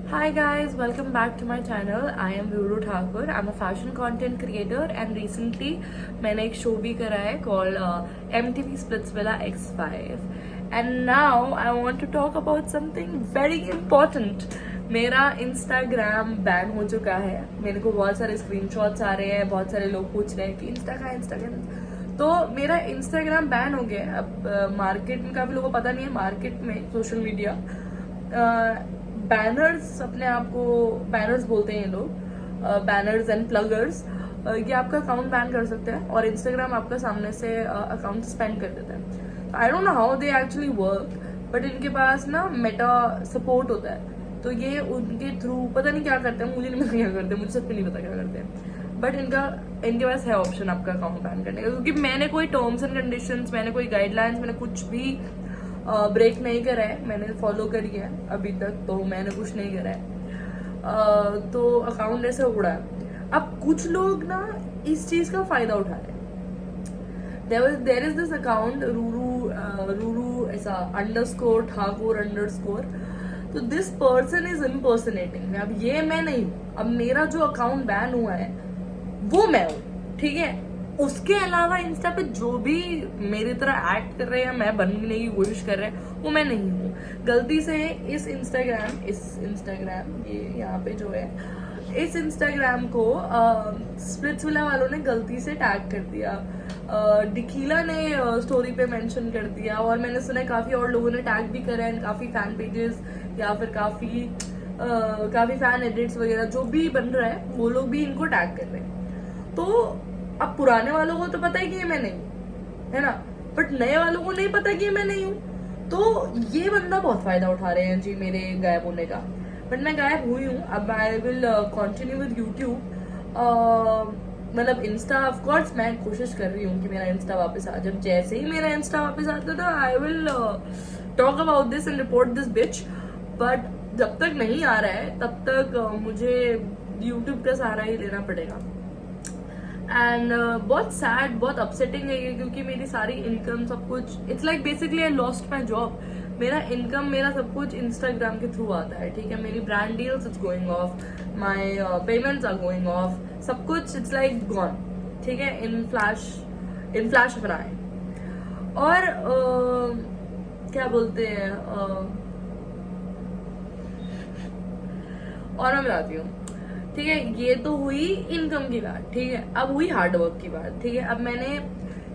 Hi guys, welcome back to my channel. I am Ruru Thakur. I'm a fashion content creator and recently मैंने एक show भी करा है called MTV Splitsvilla X5 and now I want to talk about something very important. मेरा Instagram ban हो चुका है. मेरे को बहुत सारे स्क्रीनशॉट्स आ रहे हैं, बहुत सारे लोग पूछ रहे हैं कि इंस्टा कहाँ. तो मेरा Instagram बैन हो गया है. अब मार्केट में काफ़ी लोगों को पता नहीं है, मार्केट में सोशल मीडिया बैनर्स अपने आप को बैनर्स बोलते हैं ये लोग, बैनर्स एंड प्लगर्स, ये आपका अकाउंट बैन कर सकते हैं और इंस्टाग्राम आपका सामने से अकाउंट सस्पेंड कर देता है. I don't know how they actually work, but इनके पास ना मेटा सपोर्ट होता है, तो ये उनके थ्रू पता नहीं क्या करते हैं, मुझे नहीं पता क्या करते हैं, मुझे सच में नहीं पता क्या करते हैं, बट इनके पास है ऑप्शन आपका अकाउंट बैन करने का. क्योंकि मैंने कोई टर्म्स एंड कंडीशंस, मैंने कोई गाइडलाइंस, मैंने कुछ भी ब्रेक नहीं करा है, मैंने फॉलो करी है अभी तक, तो मैंने कुछ नहीं करा है. तो अकाउंट ऐसे उड़ा है. अब कुछ लोग ना इस चीज का फायदा उठा रहे हैं. देयर इज दिस अकाउंट रूरू ऐसा _ठाकुर_, तो दिस पर्सन इज इम्पर्सनेटिंग. अब ये मैं नहीं हूँ. अब मेरा जो अकाउंट बैन हुआ है वो मैं हूँ, ठीक है. उसके अलावा इंस्टा पे जो भी मेरी तरह एक्ट कर रहे हैं, मैं बनने की कोशिश कर रहे हैं, वो मैं नहीं हूँ. गलती से इस इंस्टाग्राम ये यहाँ पे जो है, इस इंस्टाग्राम को स्प्लिट्सविला वालों ने गलती से टैग कर दिया. डिकीला ने स्टोरी पे मेंशन कर दिया और मैंने सुना है काफी और लोगों ने टैग भी करा है. काफी फैन पेजेस या फिर काफी फैन एडिट्स वगैरह जो भी बन रहा है, वो लोग भी इनको टैग कर रहे हैं. तो अब पुराने वालों को तो पता है कि ये मैं नहीं हूँ, है ना, बट नए वालों को नहीं पता कि ये मैं नहीं हूँ. तो ये बंदा बहुत फायदा उठा रहे हैं जी मेरे गायब होने का. बट मैं गायब हुई हूँ. अब I will continue with YouTube. मतलब इंस्टा ऑफ कोर्स मैं कोशिश कर रही हूँ कि मेरा इंस्टा वापस आ जाए. जैसे ही मेरा इंस्टा वापस आता था, I will talk about this and report this beach. But जब तक नहीं आ रहा है तब तक मुझे यूट्यूब का सहारा ही लेना पड़ेगा. एंड बहुत सैड, बहुत अपसेटिंग है ये, क्योंकि मेरी सारी इनकम सब कुछ, it's like basically I lost my job. मेरा इनकम, मेरा सब कुछ इंस्टाग्राम के थ्रू आता है, ठीक है. मेरी brand deals it's going off, my payments are going off, सब कुछ इट्स लाइक गॉन, ठीक है, इन फ्लैश ऑफ आई. और क्या बोलते हैं, और मैं बताती हूँ, ठीक है. ये तो हुई इनकम की बात, ठीक है. अब हुई हार्डवर्क की बात, ठीक है. अब मैंने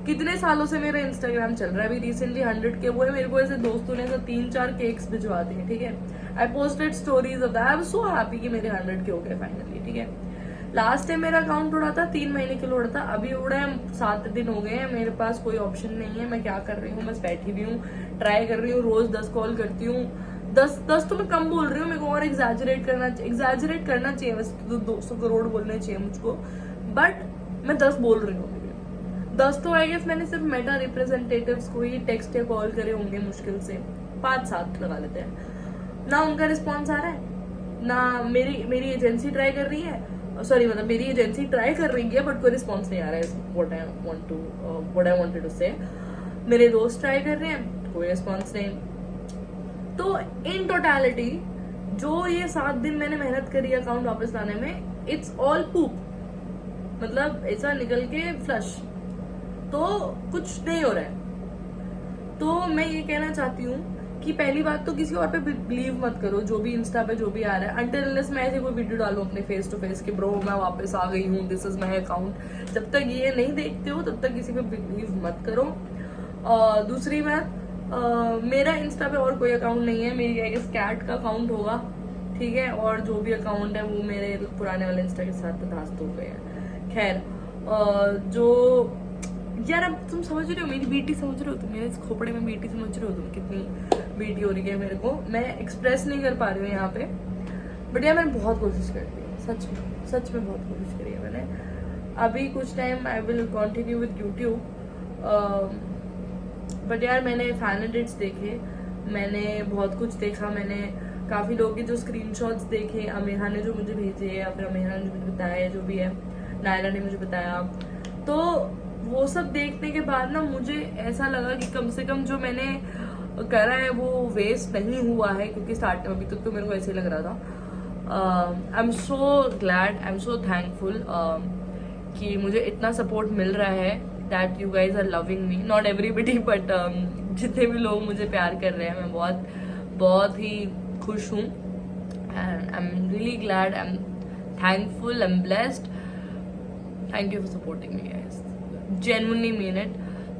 कितने सालों से मेरा इंस्टाग्राम चल रहा है. अभी रिसेंटली 100K हुए. मेरे को ऐसे दोस्तों ने 3-4 केक्स भिजवा दिए, ठीक है. I posted stories of that. I was so happy कि मेरे 100K हो गए फाइनली, ठीक है. लास्ट टाइम मेरा अकाउंट उड़ा था 3 महीने के लिए उड़ा था. अभी उड़ा है 7 दिन हो गए हैं. मेरे पास कोई ऑप्शन नहीं है. मैं क्या कर रही हूँ, बस बैठी हुई हूँ, ट्राई कर रही हूँ, रोज 10 कॉल करती हूँ. 10 तो मैं कम बोल रही हूँ, मेरे को और एग्जैजरेट करना चाहिए. वैसे तो 200 करोड़ बोलने चाहिए मुझको, बट मैं 10 बोल रही हूँ. 10 तो आई गेस मैंने सिर्फ मेटा रिप्रेजेंटेटिव्स को ही टेक्स्ट या कॉल करे होंगे, मुश्किल से 5-7 लगा लेते हैं. ना उनका रिस्पॉन्स आ रहा है, ना मेरी एजेंसी ट्राई कर रही है. सॉरी, मतलब मेरी एजेंसी ट्राई कर रही है बट कोई रिस्पॉन्स नहीं आ रहा है. व्हाट आई वांटेड टू से. मेरे दोस्त ट्राई कर रहे हैं, कोई रिस्पॉन्स नहीं. तो इन टोटलिटी जो ये 7 दिन मैंने मेहनत करी अकाउंट वापस लाने में, इट्स ऑल पूप. मतलब ऐसा निकल के फ्लश, तो कुछ नहीं हो रहा है. तो मैं ये कहना चाहती हूँ कि पहली बात तो किसी और पे बिलीव मत करो, जो भी इंस्टा पे जो भी आ रहा है. अंटिल अनलेस मैं ऐसे कोई वीडियो डालूं अपने फेस टू फेस कि ब्रो मैं वापस आ गई हूँ, दिस इज माई अकाउंट, जब तक ये नहीं देखते हो तब तक किसी पे बिलीव मत करो. दूसरी बात, मेरा इंस्टा पे और कोई अकाउंट नहीं है. मेरी एक कैट का अकाउंट होगा, ठीक है, और जो भी अकाउंट है वो मेरे पुराने वाले इंस्टा के साथ धास्त हो गए हैं. खैर, जो यार, अब तुम समझ रहे हो मेरी बीटी, समझ रहे हो तुम मेरे इस खोपड़े में बीटी, समझ रहे हो तुम कितनी बीटी हो रही है मेरे को. मैं एक्सप्रेस नहीं कर पा रही हूँ यहाँ पे, बट यार मैंने बहुत कोशिश करी है, सच में बहुत कोशिश करी है मैंने. अभी कुछ time I will continue with YouTube. But यार मैंने फैन एडिट्स देखे, मैंने बहुत कुछ देखा. मैंने काफ़ी लोगों के जो स्क्रीनशॉट्स देखे, अमेहा ने जो मुझे भेजे, या फिर अमेहा ने जो मुझे बताया, जो भी है नायरा ने मुझे बताया, तो वो सब देखने के बाद ना मुझे ऐसा लगा कि कम से कम जो मैंने करा है वो वेस्ट नहीं हुआ है. क्योंकि स्टार्ट में अभी तक तो मेरे को ऐसे लग रहा था. I am so glad, I am so thankful कि मुझे इतना सपोर्ट मिल रहा है, that you guys are loving me, not everybody but जितने भी लोग मुझे प्यार कर रहे हैं, मैं बहुत बहुत ही खुश हूँ, and I am really glad, I am thankful, I am blessed. Thank you for supporting me guys, genuinely mean it.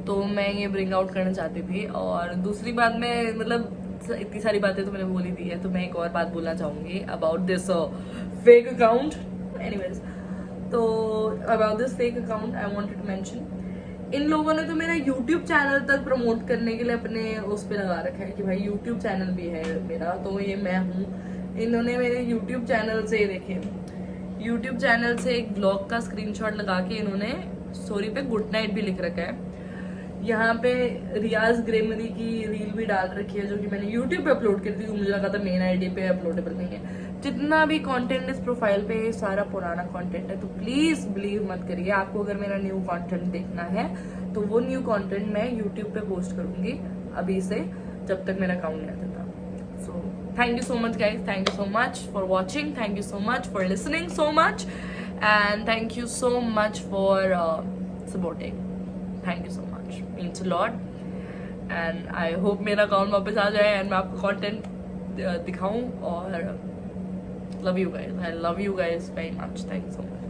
तो मैं ये ब्रिंग आउट करना चाहती थी. और दूसरी बात, मैं मतलब इतनी सारी बातें तो मैंने बोली दी है, तो मैं एक और बात बोलना चाहूंगी about this fake account. Anyways, तो about this fake account I wanted to mention, इन लोगों ने तो मेरा यूट्यूब चैनल तक प्रमोट करने के लिए अपने उस पे लगा रखा है कि भाई यूट्यूब चैनल भी है मेरा, तो ये मैं हूँ. इन्होंने मेरे यूट्यूब चैनल से, देखिए यूट्यूब चैनल से एक ब्लॉग का स्क्रीनशॉट लगा के इन्होंने स्टोरी पे गुड नाइट भी लिख रखा है. यहाँ पे रियाज ग्रेमरी की रील भी डाल रखी है, जो कि मैंने यूट्यूब पे अपलोड कर दी, मुझे लगा था मेन आईडी पे अपलोडेबल नहीं है. जितना भी कंटेंट इस प्रोफाइल पे है सारा पुराना कंटेंट है, तो प्लीज बिलीव मत करिए. आपको अगर मेरा न्यू कंटेंट देखना है तो वो न्यू कंटेंट मैं यूट्यूब पे पोस्ट करूंगी अभी से, जब तक मेरा अकाउंट नहीं आता. So thank you so much guys, thank you so much for watching, thank you so much for listening so much, and thank you so much for supporting. Thank you so much, means a lot. And I hope मेरा account वापस आ जाए and मैं आपको content दिखाऊं. और love you guys, I love you guys very much, thank you so much.